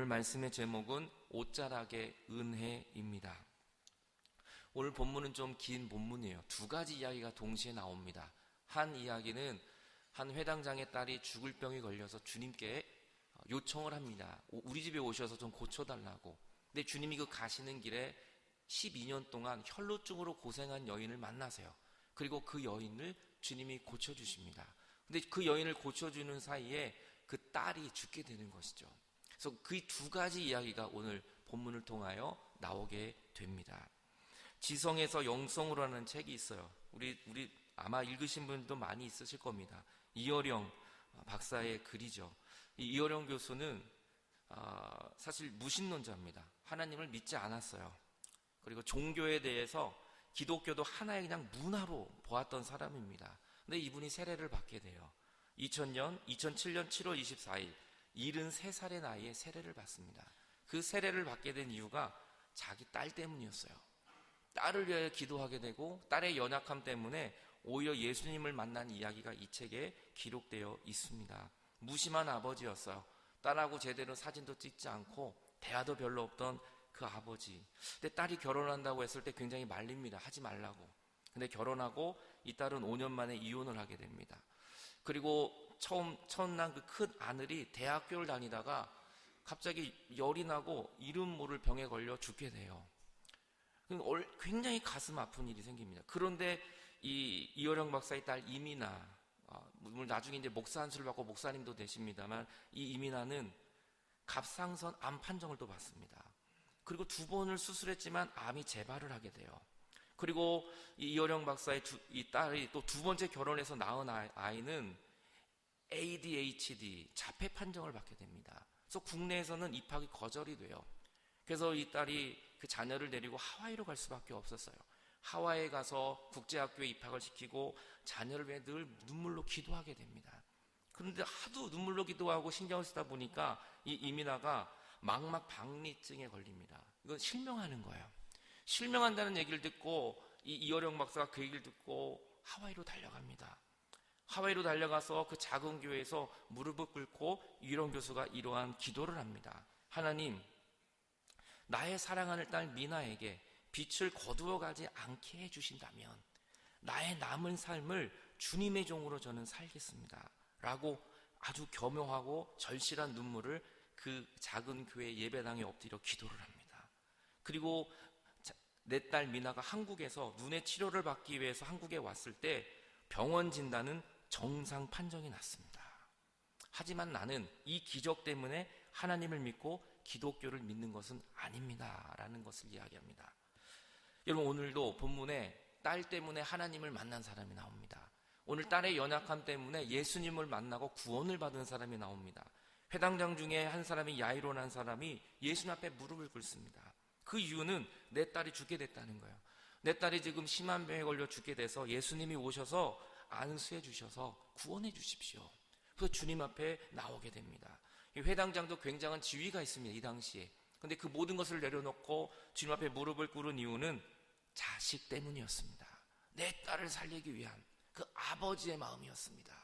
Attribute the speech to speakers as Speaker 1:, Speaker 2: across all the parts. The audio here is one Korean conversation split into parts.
Speaker 1: 말씀의 제목은 옷자락의 은혜입니다. 오늘 본문은 좀 긴 본문이에요. 두 가지 이야기가 동시에 나옵니다. 한 이야기는 한 회당장의 딸이 죽을 병이 걸려서 주님께 요청을 합니다. 우리 집에 오셔서 좀 고쳐달라고. 근데 주님이 그 가시는 길에 12년 동안 혈루증으로 고생한 여인을 만나세요. 그리고 그 여인을 주님이 고쳐주십니다. 근데 그 여인을 고쳐주는 사이에 그 딸이 죽게 되는 것이죠. 그래서 그 두 가지 이야기가 오늘 본문을 통하여 나오게 됩니다. 지성에서 영성으로 하는 책이 있어요. 우리 아마 읽으신 분도 많이 있으실 겁니다. 이어령 박사의 글이죠. 이 이어령 교수는 사실 무신론자입니다. 하나님을 믿지 않았어요. 그리고 종교에 대해서 기독교도 하나의 그냥 문화로 보았던 사람입니다. 근데 이분이 세례를 받게 돼요. 2007년 7월 24일 73살의 나이에 세례를 받습니다. 그 세례를 받게 된 이유가 자기 딸 때문이었어요. 딸을 위하여 기도하게 되고 딸의 연약함 때문에 오히려 예수님을 만난 이야기가 이 책에 기록되어 있습니다. 무심한 아버지였어요. 딸하고 제대로 사진도 찍지 않고 대화도 별로 없던 그 아버지. 근데 딸이 결혼한다고 했을 때 굉장히 말립니다. 하지 말라고. 근데 결혼하고 이 딸은 5년 만에 이혼을 하게 됩니다. 그리고 처음 난 그 큰 아들이 대학교를 다니다가 갑자기 열이 나고 이름 모를 병에 걸려 죽게 돼요. 굉장히 가슴 아픈 일이 생깁니다. 그런데 이어령 박사의 딸 이민아, 물론 나중에 이제 목사 안수를 받고 목사님도 되십니다만 이 이민아는 갑상선 암 판정을 또 받습니다. 그리고 2번을 수술했지만 암이 재발을 하게 돼요. 그리고 이어령 박사의 이 딸이 또 2번째 결혼해서 낳은 아이는 ADHD, 자폐 판정을 받게 됩니다. 그래서 국내에서는 입학이 거절이 돼요. 그래서 이 딸이 그 자녀를 데리고 하와이로 갈 수밖에 없었어요. 하와이에 가서 국제학교에 입학을 시키고 자녀를 위해 늘 눈물로 기도하게 됩니다. 그런데 하도 눈물로 기도하고 신경을 쓰다 보니까 이 이민아가 망막박리증에 걸립니다. 이건 실명하는 거예요. 실명한다는 얘기를 듣고 이 이어령 박사가 그 얘기를 듣고 하와이로 달려갑니다. 하와이로 달려가서 그 작은 교회에서 무릎을 꿇고 이어령 교수가 이러한 기도를 합니다. 하나님, 나의 사랑하는 딸 미나에게 빛을 거두어 가지 않게 해주신다면 나의 남은 삶을 주님의 종으로 저는 살겠습니다. 라고 아주 겸허하고 절실한 눈물을 그 작은 교회 예배당에 엎드려 기도를 합니다. 그리고 내 딸 미나가 한국에서 눈의 치료를 받기 위해서 한국에 왔을 때 병원 진단은 정상 판정이 났습니다. 하지만 나는 이 기적 때문에 하나님을 믿고 기독교를 믿는 것은 아닙니다. 라는 것을 이야기합니다. 여러분, 오늘도 본문에 딸 때문에 하나님을 만난 사람이 나옵니다. 오늘 딸의 연약함 때문에 예수님을 만나고 구원을 받은 사람이 나옵니다. 회당장 중에 한 사람이 야이로라는 사람이 예수님 앞에 무릎을 꿇습니다. 그 이유는 내 딸이 죽게 됐다는 거예요. 내 딸이 지금 심한 병에 걸려 죽게 돼서 예수님이 오셔서 안수해 주셔서 구원해 주십시오. 그래서 주님 앞에 나오게 됩니다. 회당장도 굉장한 지위가 있습니다. 이 당시에. 그런데 그 모든 것을 내려놓고 주님 앞에 무릎을 꿇은 이유는 자식 때문이었습니다. 내 딸을 살리기 위한 그 아버지의 마음이었습니다.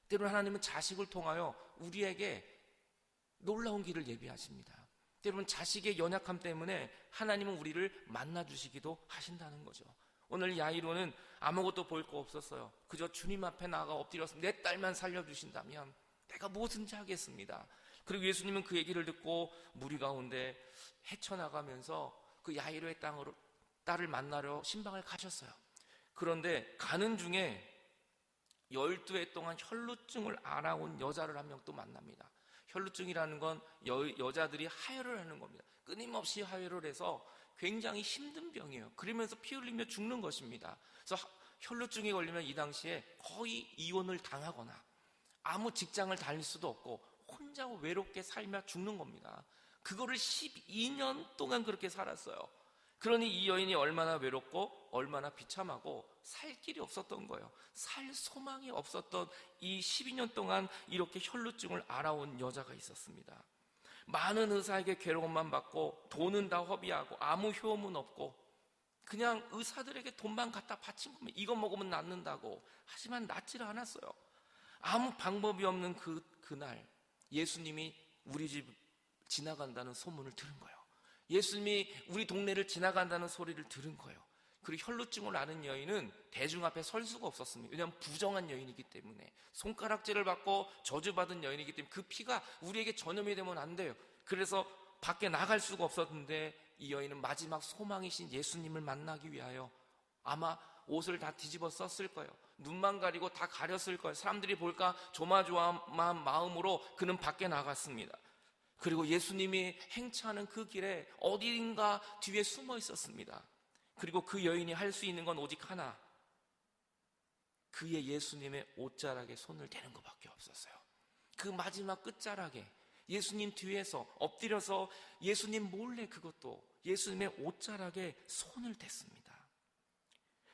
Speaker 1: 때로는 하나님은 자식을 통하여 우리에게 놀라운 길을 예비하십니다. 때로는 자식의 연약함 때문에 하나님은 우리를 만나주시기도 하신다는 거죠. 오늘 야이로는 아무것도 볼 거 없었어요. 그저 주님 앞에 나가 엎드려서 내 딸만 살려주신다면 내가 무엇인지 하겠습니다. 그리고 예수님은 그 얘기를 듣고 무리 가운데 헤쳐나가면서 그 야이로의 딸을 만나러 신방을 가셨어요. 그런데 가는 중에 12해 동안 혈루증을 앓아온 여자를 한 명 또 만납니다. 혈루증이라는 건 여자들이 하혈을 하는 겁니다. 끊임없이 하혈을 해서 굉장히 힘든 병이에요. 그러면서 피 흘리며 죽는 것입니다. 그래서 혈루증에 걸리면 이 당시에 거의 이혼을 당하거나 아무 직장을 다닐 수도 없고 혼자 외롭게 살며 죽는 겁니다. 그거를 12년 동안 그렇게 살았어요. 그러니 이 여인이 얼마나 외롭고 얼마나 비참하고 살 길이 없었던 거예요. 살 소망이 없었던 이 12년 동안 이렇게 혈루증을 앓아온 여자가 있었습니다. 많은 의사에게 괴로움만 받고 돈은 다 허비하고 아무 효험은 없고 그냥 의사들에게 돈만 갖다 바친 겁니다. 이거 먹으면 낫는다고. 하지만 낫지를 않았어요. 아무 방법이 없는 그날 예수님이 우리 집 지나간다는 소문을 들은 거예요. 예수님이 우리 동네를 지나간다는 소리를 들은 거예요. 그리고 혈루증을 앓은 여인은 대중 앞에 설 수가 없었습니다. 왜냐하면 부정한 여인이기 때문에, 손가락질을 받고 저주받은 여인이기 때문에 그 피가 우리에게 전염이 되면 안 돼요. 그래서 밖에 나갈 수가 없었는데 이 여인은 마지막 소망이신 예수님을 만나기 위하여 아마 옷을 다 뒤집어 썼을 거예요. 눈만 가리고 다 가렸을 거예요. 사람들이 볼까 조마조마한 마음으로 그는 밖에 나갔습니다. 그리고 예수님이 행차하는 그 길에 어딘가 뒤에 숨어 있었습니다. 그리고 그 여인이 할 수 있는 건 오직 하나, 그의 예수님의 옷자락에 손을 대는 것밖에 없었어요. 그 마지막 끝자락에 예수님 뒤에서 엎드려서 예수님 몰래 그것도 예수님의 옷자락에 손을 댔습니다.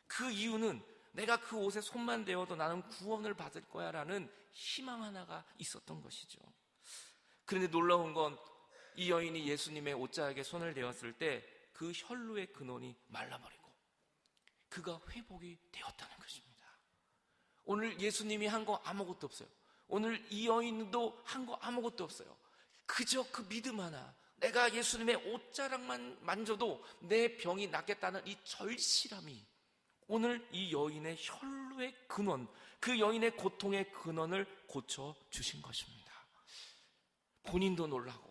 Speaker 1: 그 이유는 내가 그 옷에 손만 대어도 나는 구원을 받을 거야 라는 희망 하나가 있었던 것이죠. 그런데 놀라운 건 이 여인이 예수님의 옷자락에 손을 대었을 때 그 혈루의 근원이 말라버리고 그가 회복이 되었다는 것입니다. 오늘 예수님이 한 거 아무것도 없어요. 오늘 이 여인도 한 거 아무것도 없어요. 그저 그 믿음 하나, 내가 예수님의 옷자락만 만져도 내 병이 낫겠다는 이 절실함이 오늘 이 여인의 혈루의 근원, 그 여인의 고통의 근원을 고쳐주신 것입니다. 본인도 놀라고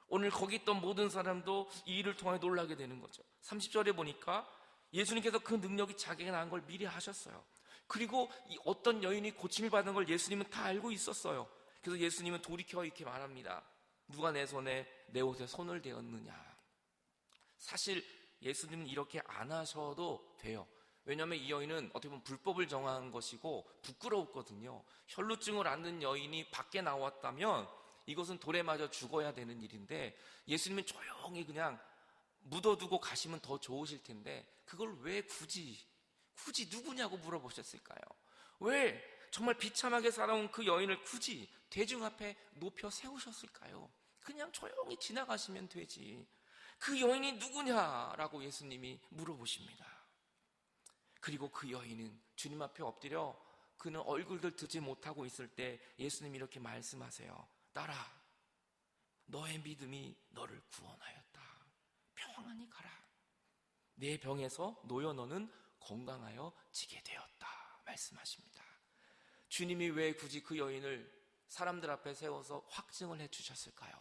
Speaker 1: 오늘 거기 있던 모든 사람도 이 일을 통해 놀라게 되는 거죠. 30절에 보니까 예수님께서 그 능력이 자기에게 나은 걸 미리 하셨어요. 그리고 이 어떤 여인이 고침을 받은 걸 예수님은 다 알고 있었어요. 그래서 예수님은 돌이켜 이렇게 말합니다. 누가 내 손에 내 옷에 손을 대었느냐. 사실 예수님은 이렇게 안 하셔도 돼요. 왜냐하면 이 여인은 어떻게 보면 불법을 정한 것이고 부끄러웠거든요. 혈루증을 앓는 여인이 밖에 나왔다면 이것은 돌에 맞아 죽어야 되는 일인데 예수님은 조용히 그냥 묻어두고 가시면 더 좋으실 텐데 그걸 왜 굳이 누구냐고 물어보셨을까요? 왜 정말 비참하게 살아온 그 여인을 굳이 대중 앞에 높여 세우셨을까요? 그냥 조용히 지나가시면 되지. 그 여인이 누구냐라고 예수님이 물어보십니다. 그리고 그 여인은 주님 앞에 엎드려 그는 얼굴들 듣지 못하고 있을 때 예수님이 이렇게 말씀하세요. 딸아, 너의 믿음이 너를 구원하였다. 평안히 가라. 내 병에서 놓여 너는 건강하여 지게 되었다. 말씀하십니다. 주님이 왜 굳이 그 여인을 사람들 앞에 세워서 확증을 해주셨을까요?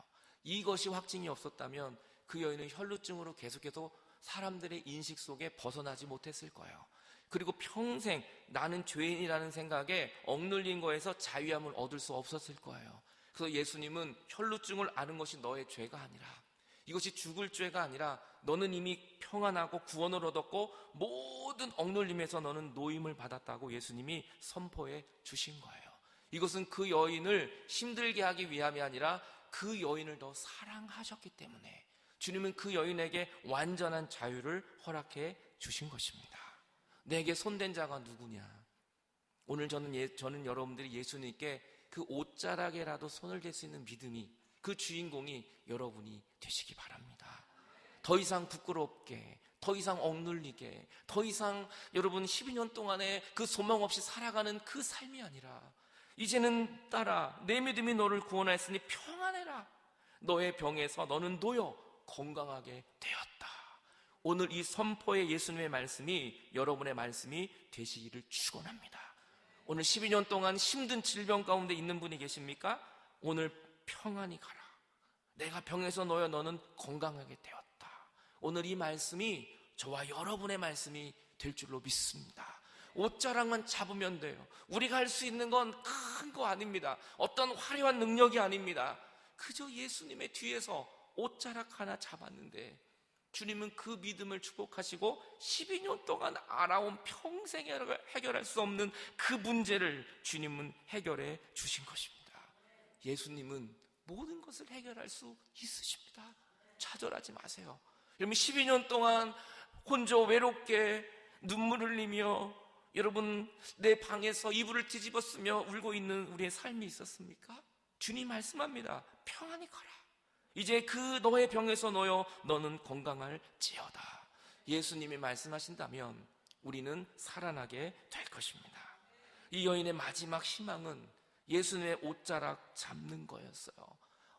Speaker 1: 이것이 확증이 없었다면 그 여인은 혈루증으로 계속해서 사람들의 인식 속에 벗어나지 못했을 거예요. 그리고 평생 나는 죄인이라는 생각에 억눌린 거에서 자유함을 얻을 수 없었을 거예요. 그래서 예수님은 혈루증을 앓는 것이 너의 죄가 아니라, 이것이 죽을 죄가 아니라 너는 이미 평안하고 구원을 얻었고 모든 억눌림에서 너는 노임을 받았다고 예수님이 선포해 주신 거예요. 이것은 그 여인을 힘들게 하기 위함이 아니라 그 여인을 더 사랑하셨기 때문에 주님은 그 여인에게 완전한 자유를 허락해 주신 것입니다. 내게 손댄 자가 누구냐? 오늘 저는 여러분들이 예수님께 그 옷자락에라도 손을 댈 수 있는 믿음이, 그 주인공이 여러분이 되시기 바랍니다. 더 이상 부끄럽게, 더 이상 억눌리게, 더 이상 여러분 12년 동안에 그 소망 없이 살아가는 그 삶이 아니라 이제는 딸아, 내 믿음이 너를 구원하였으니 평안해라. 너의 병에서 너는 놓여 건강하게 되었다. 오늘 이 선포의 예수님의 말씀이 여러분의 말씀이 되시기를 축원합니다. 오늘 12년 동안 힘든 질병 가운데 있는 분이 계십니까? 오늘 평안히 가라. 내가 병에서 놓여 너는 건강하게 되었다. 오늘 이 말씀이 저와 여러분의 말씀이 될 줄로 믿습니다. 옷자락만 잡으면 돼요. 우리가 할 수 있는 건 큰 거 아닙니다. 어떤 화려한 능력이 아닙니다. 그저 예수님의 뒤에서 옷자락 하나 잡았는데 주님은 그 믿음을 축복하시고 12년 동안 알아온 평생 해결할 수 없는 그 문제를 주님은 해결해 주신 것입니다. 예수님은 모든 것을 해결할 수 있으십니다. 좌절하지 마세요. 여러분 12년 동안 혼자 외롭게 눈물 흘리며 여러분 내 방에서 이불을 뒤집어 쓰며 울고 있는 우리의 삶이 있었습니까? 주님 말씀합니다. 평안히 가라. 이제 그 너의 병에서 놓여 너는 건강할지어다. 예수님이 말씀하신다면 우리는 살아나게 될 것입니다. 이 여인의 마지막 희망은 예수님의 옷자락 잡는 거였어요.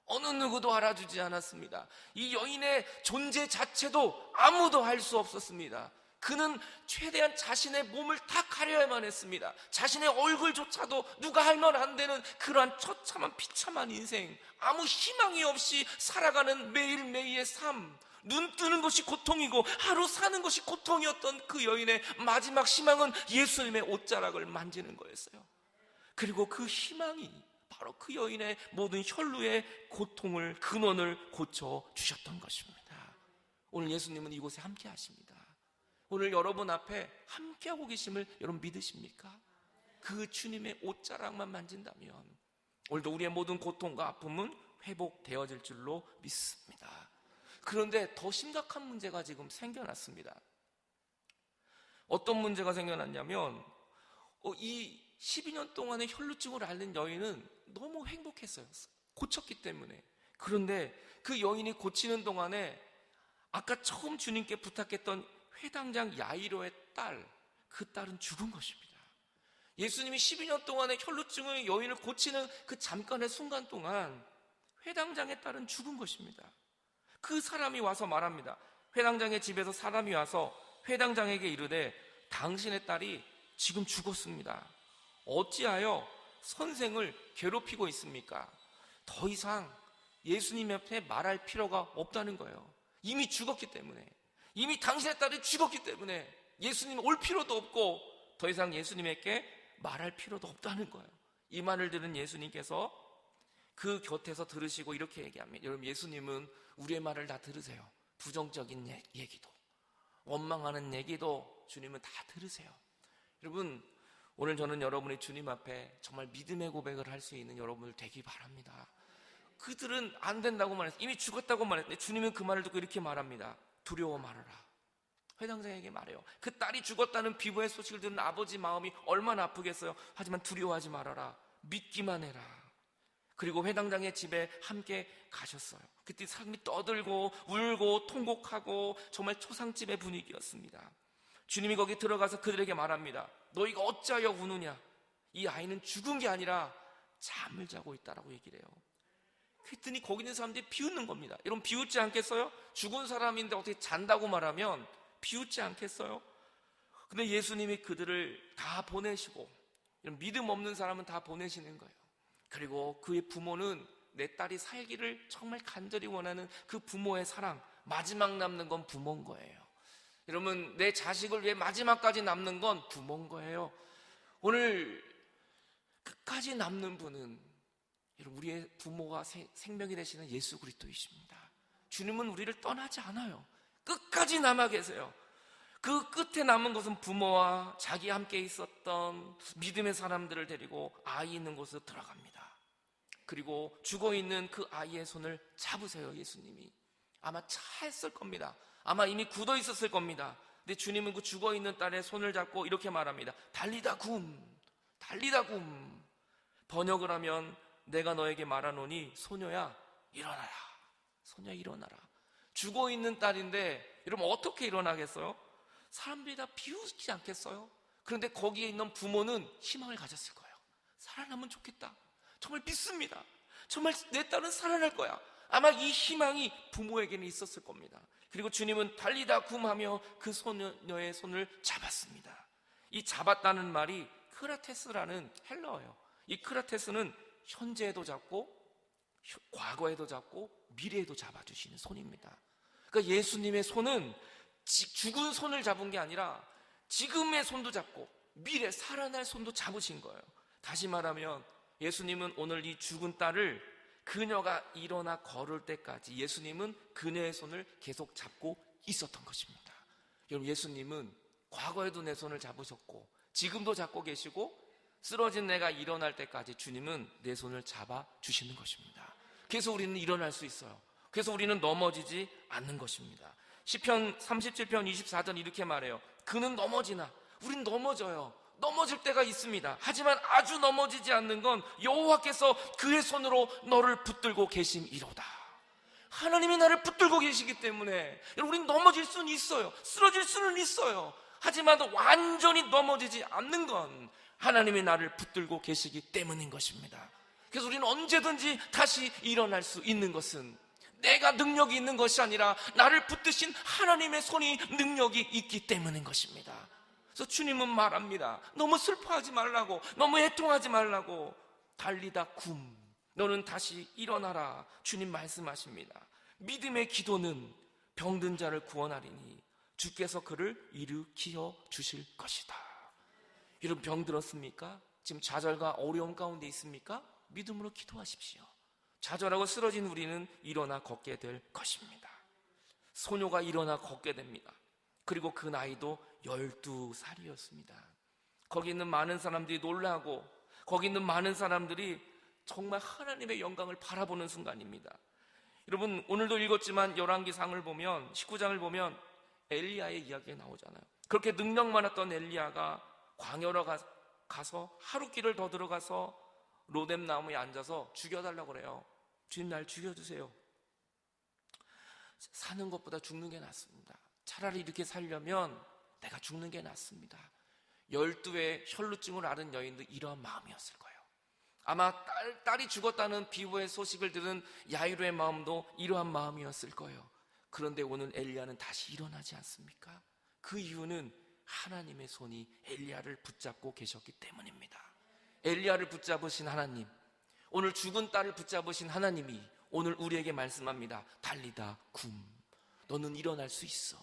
Speaker 1: 어느 누구도 알아주지 않았습니다. 이 여인의 존재 자체도 아무도 알 수 없었습니다. 그는 최대한 자신의 몸을 다 가려야만 했습니다. 자신의 얼굴조차도 누가 알면 안 되는 그러한 처참한 비참한 인생, 아무 희망이 없이 살아가는 매일매일의 삶, 눈 뜨는 것이 고통이고 하루 사는 것이 고통이었던 그 여인의 마지막 희망은 예수님의 옷자락을 만지는 거였어요. 그리고 그 희망이 바로 그 여인의 모든 혈루의 고통을, 근원을 고쳐주셨던 것입니다. 오늘 예수님은 이곳에 함께 하십니다. 오늘 여러분 앞에 함께하고 계심을 여러분 믿으십니까? 그 주님의 옷자락만 만진다면 오늘도 우리의 모든 고통과 아픔은 회복되어질 줄로 믿습니다. 그런데 더 심각한 문제가 지금 생겨났습니다. 어떤 문제가 생겨났냐면 이 12년 동안의 혈루증을 앓는 여인은 너무 행복했어요. 고쳤기 때문에. 그런데 그 여인이 고치는 동안에 아까 처음 주님께 부탁했던 회당장 야이로의 딸, 그 딸은 죽은 것입니다. 예수님이 12년 동안의 혈루증의 여인을 고치는 그 잠깐의 순간 동안 회당장의 딸은 죽은 것입니다. 그 사람이 와서 말합니다. 회당장의 집에서 사람이 와서 회당장에게 이르되 당신의 딸이 지금 죽었습니다. 어찌하여 선생을 괴롭히고 있습니까? 더 이상 예수님 앞에 말할 필요가 없다는 거예요. 이미 죽었기 때문에, 이미 당신의 딸이 죽었기 때문에 예수님 올 필요도 없고 더 이상 예수님에게 말할 필요도 없다는 거예요. 이 말을 들은 예수님께서 그 곁에서 들으시고 이렇게 얘기합니다. 여러분, 예수님은 우리의 말을 다 들으세요. 부정적인 얘기도, 원망하는 얘기도 주님은 다 들으세요. 여러분, 오늘 저는 여러분이 주님 앞에 정말 믿음의 고백을 할 수 있는 여러분들 되기 바랍니다. 그들은 안 된다고 말했어요. 이미 죽었다고 말했는데 주님은 그 말을 듣고 이렇게 말합니다. 두려워 말아라. 회당장에게 말해요. 그 딸이 죽었다는 비보의 소식을 듣는 아버지 마음이 얼마나 아프겠어요. 하지만 두려워하지 말아라. 믿기만 해라. 그리고 회당장의 집에 함께 가셨어요. 그때 사람이 떠들고 울고 통곡하고 정말 초상집의 분위기였습니다. 주님이 거기 들어가서 그들에게 말합니다. 너희가 어찌하여 우느냐? 이 아이는 죽은 게 아니라 잠을 자고 있다라고 얘기를 해요. 그랬더니 거기 있는 사람들이 비웃는 겁니다. 여러분, 비웃지 않겠어요? 죽은 사람인데 어떻게 잔다고 말하면 비웃지 않겠어요? 근데 예수님이 그들을 다 보내시고, 믿음 없는 사람은 다 보내시는 거예요. 그리고 그의 부모는 내 딸이 살기를 정말 간절히 원하는 그 부모의 사랑, 마지막 남는 건 부모인 거예요. 여러분, 내 자식을 위해 마지막까지 남는 건 부모인 거예요. 오늘 끝까지 남는 분은 여러분, 우리의 부모가 생명이 되시는 예수 그리스도이십니다. 주님은 우리를 떠나지 않아요. 끝까지 남아 계세요. 그 끝에 남은 것은 부모와 자기 함께 있었던 믿음의 사람들을 데리고 아이 있는 곳으로 들어갑니다. 그리고 죽어있는 그 아이의 손을 잡으세요. 예수님이 아마 차했을 겁니다. 아마 이미 굳어 있었을 겁니다. 근데 주님은 그 죽어있는 딸의 손을 잡고 이렇게 말합니다. 달리다 굼, 달리다 굼. 번역을 하면 내가 너에게 말하노니 소녀야 일어나라. 소녀야 일어나라. 죽어있는 딸인데 여러분, 어떻게 일어나겠어요? 사람들이 다 비웃지 않겠어요? 그런데 거기에 있는 부모는 희망을 가졌을 거예요. 살아나면 좋겠다. 정말 믿습니다. 정말 내 딸은 살아날 거야. 아마 이 희망이 부모에게는 있었을 겁니다. 그리고 주님은 달리다 굼하며 그 소녀의 손을 잡았습니다. 이 잡았다는 말이 크라테스라는 헬라어예요. 이 크라테스는 현재에도 잡고 과거에도 잡고 미래에도 잡아주시는 손입니다. 그러니까 예수님의 손은 죽은 손을 잡은 게 아니라 지금의 손도 잡고 미래 살아날 손도 잡으신 거예요. 다시 말하면 예수님은 오늘 이 죽은 딸을 그녀가 일어나 걸을 때까지 예수님은 그녀의 손을 계속 잡고 있었던 것입니다. 여러분, 예수님은 과거에도 내 손을 잡으셨고 지금도 잡고 계시고 쓰러진 내가 일어날 때까지 주님은 내 손을 잡아주시는 것입니다. 그래서 우리는 일어날 수 있어요. 그래서 우리는 넘어지지 않는 것입니다. 시편 37편 24절 이렇게 말해요. 그는 넘어지나 우린 넘어져요. 넘어질 때가 있습니다. 하지만 아주 넘어지지 않는 건 여호와께서 그의 손으로 너를 붙들고 계심이로다. 하나님이 나를 붙들고 계시기 때문에 우린 넘어질 수는 있어요. 쓰러질 수는 있어요. 하지만 완전히 넘어지지 않는 건 하나님이 나를 붙들고 계시기 때문인 것입니다. 그래서 우리는 언제든지 다시 일어날 수 있는 것은 내가 능력이 있는 것이 아니라 나를 붙드신 하나님의 손이 능력이 있기 때문인 것입니다. 그래서 주님은 말합니다. 너무 슬퍼하지 말라고, 너무 애통하지 말라고. 달리다 굼, 너는 다시 일어나라. 주님 말씀하십니다. 믿음의 기도는 병든 자를 구원하리니 주께서 그를 일으켜 주실 것이다. 여러분, 병들었습니까? 지금 좌절과 어려움 가운데 있습니까? 믿음으로 기도하십시오. 좌절하고 쓰러진 우리는 일어나 걷게 될 것입니다. 소녀가 일어나 걷게 됩니다. 그리고 그 나이도 12살이었습니다. 거기 있는 많은 사람들이 놀라고, 거기 있는 많은 사람들이 정말 하나님의 영광을 바라보는 순간입니다. 여러분, 오늘도 읽었지만 열왕기상을 보면, 19장을 보면 엘리야의 이야기가 나오잖아요. 그렇게 능력 많았던 엘리야가 광야로 가서 하루 길을 더 들어가서 로뎀 나무에 앉아서 죽여달라고 그래요. 주님, 날 죽여주세요. 사는 것보다 죽는 게 낫습니다. 차라리 이렇게 살려면 내가 죽는 게 낫습니다. 12의 혈루증을 앓은 여인도 이러한 마음이었을 거예요. 아마 딸이 죽었다는 비보의 소식을 들은 야이로의 마음도 이러한 마음이었을 거예요. 그런데 오늘 엘리야는 다시 일어나지 않습니까? 그 이유는 하나님의 손이 엘리야를 붙잡고 계셨기 때문입니다. 엘리야를 붙잡으신 하나님, 오늘 죽은 딸을 붙잡으신 하나님이 오늘 우리에게 말씀합니다. 달리다 굼, 너는 일어날 수 있어.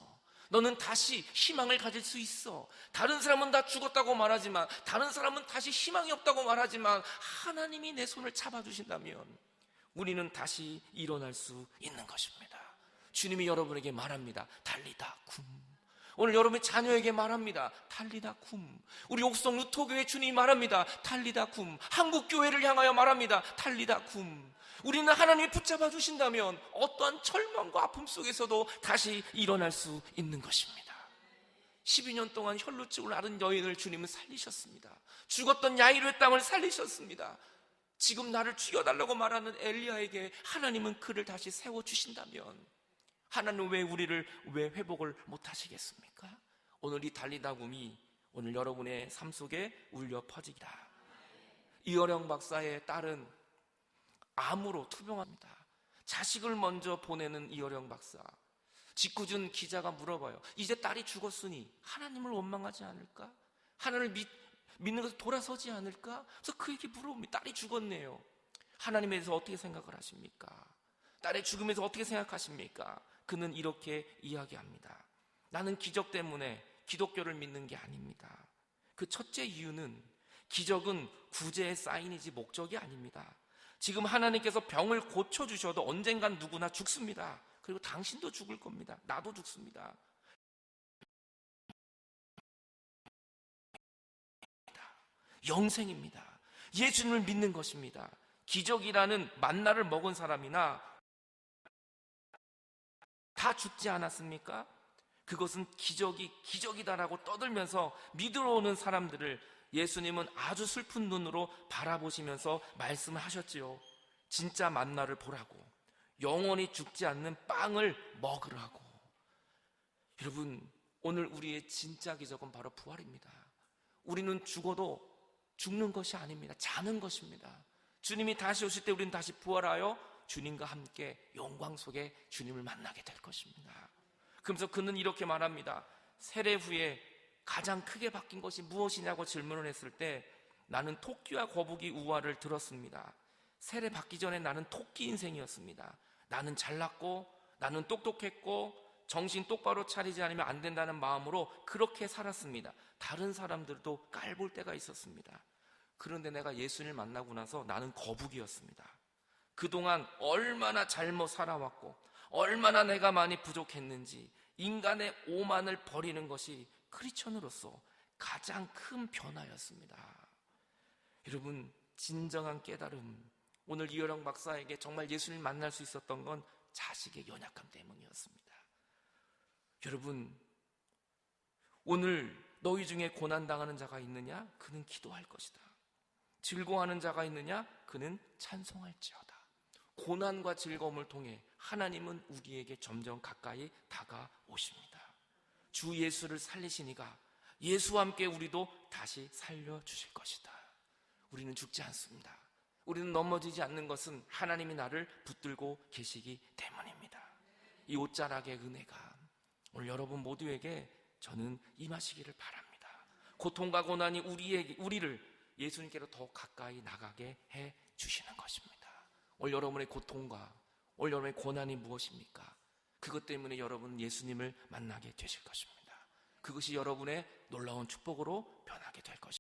Speaker 1: 너는 다시 희망을 가질 수 있어. 다른 사람은 다 죽었다고 말하지만, 다른 사람은 다시 희망이 없다고 말하지만, 하나님이 내 손을 잡아주신다면 우리는 다시 일어날 수 있는 것입니다. 주님이 여러분에게 말합니다. 달리다 굼. 오늘 여러분의 자녀에게 말합니다. 달리다 굼. 우리 옥성 루터교회 주님이 말합니다. 달리다 굼. 한국교회를 향하여 말합니다. 달리다 굼. 우리는 하나님이 붙잡아 주신다면 어떠한 절망과 아픔 속에서도 다시 일어날 수 있는 것입니다. 12년 동안 혈루증을 앓은 여인을 주님은 살리셨습니다. 죽었던 야이로의 땅을 살리셨습니다. 지금 나를 죽여달라고 말하는 엘리야에게 하나님은 그를 다시 세워주신다면 하나님은 왜 우리를 왜 회복을 못하시겠습니까? 오늘 이 달리다 굼이 오늘 여러분의 삶 속에 울려 퍼지기다. 이어령 박사의 딸은 암으로 투병합니다. 자식을 먼저 보내는 이어령 박사. 직구준 기자가 물어봐요. 이제 딸이 죽었으니 하나님을 원망하지 않을까? 하나님을 믿는 것을 돌아서지 않을까? 그래서 그에게 물어봅니다. 딸이 죽었네요. 하나님에 대해서 어떻게 생각을 하십니까? 딸의 죽음에 대해서 어떻게 생각하십니까? 그는 이렇게 이야기합니다. 나는 기적 때문에 기독교를 믿는 게 아닙니다. 그 첫째 이유는 기적은 구제의 사인이지 목적이 아닙니다. 지금 하나님께서 병을 고쳐주셔도 언젠간 누구나 죽습니다. 그리고 당신도 죽을 겁니다. 나도 죽습니다. 영생입니다. 예수님을 믿는 것입니다. 기적이라는 만나를 먹은 사람이나 다 죽지 않았습니까? 그것은 기적이다라고 떠들면서 믿으러 오는 사람들을 예수님은 아주 슬픈 눈으로 바라보시면서 말씀을 하셨지요. 진짜 만나를 보라고, 영원히 죽지 않는 빵을 먹으라고. 여러분, 오늘 우리의 진짜 기적은 바로 부활입니다. 우리는 죽어도 죽는 것이 아닙니다. 자는 것입니다. 주님이 다시 오실 때 우리는 다시 부활하여 주님과 함께 영광 속에 주님을 만나게 될 것입니다. 그러면서 그는 이렇게 말합니다. 세례 후에 가장 크게 바뀐 것이 무엇이냐고 질문을 했을 때 나는 토끼와 거북이 우화를 들었습니다. 세례 받기 전에 나는 토끼 인생이었습니다. 나는 잘났고 나는 똑똑했고 정신 똑바로 차리지 않으면 안 된다는 마음으로 그렇게 살았습니다. 다른 사람들도 깔볼 때가 있었습니다. 그런데 내가 예수님을 만나고 나서 나는 거북이였습니다. 그동안 얼마나 잘못 살아왔고 얼마나 내가 많이 부족했는지 인간의 오만을 버리는 것이 크리스천으로서 가장 큰 변화였습니다. 여러분, 진정한 깨달음, 오늘 이어령 박사에게 정말 예수님을 만날 수 있었던 건 자식의 연약함 때문이었습니다. 여러분, 오늘 너희 중에 고난당하는 자가 있느냐? 그는 기도할 것이다. 즐거워하는 자가 있느냐? 그는 찬송할지어다. 고난과 즐거움을 통해 하나님은 우리에게 점점 가까이 다가오십니다. 주 예수를 살리시니까 예수와 함께 우리도 다시 살려주실 것이다. 우리는 죽지 않습니다. 우리는 넘어지지 않는 것은 하나님이 나를 붙들고 계시기 때문입니다. 이 옷자락의 은혜가 오늘 여러분 모두에게 저는 임하시기를 바랍니다. 고통과 고난이 우리를 예수님께로 더 가까이 나가게 해 주시는 것입니다. 오늘 여러분의 고통과 오늘 여러분의 고난이 무엇입니까? 그것 때문에 여러분은 예수님을 만나게 되실 것입니다. 그것이 여러분의 놀라운 축복으로 변하게 될 것입니다.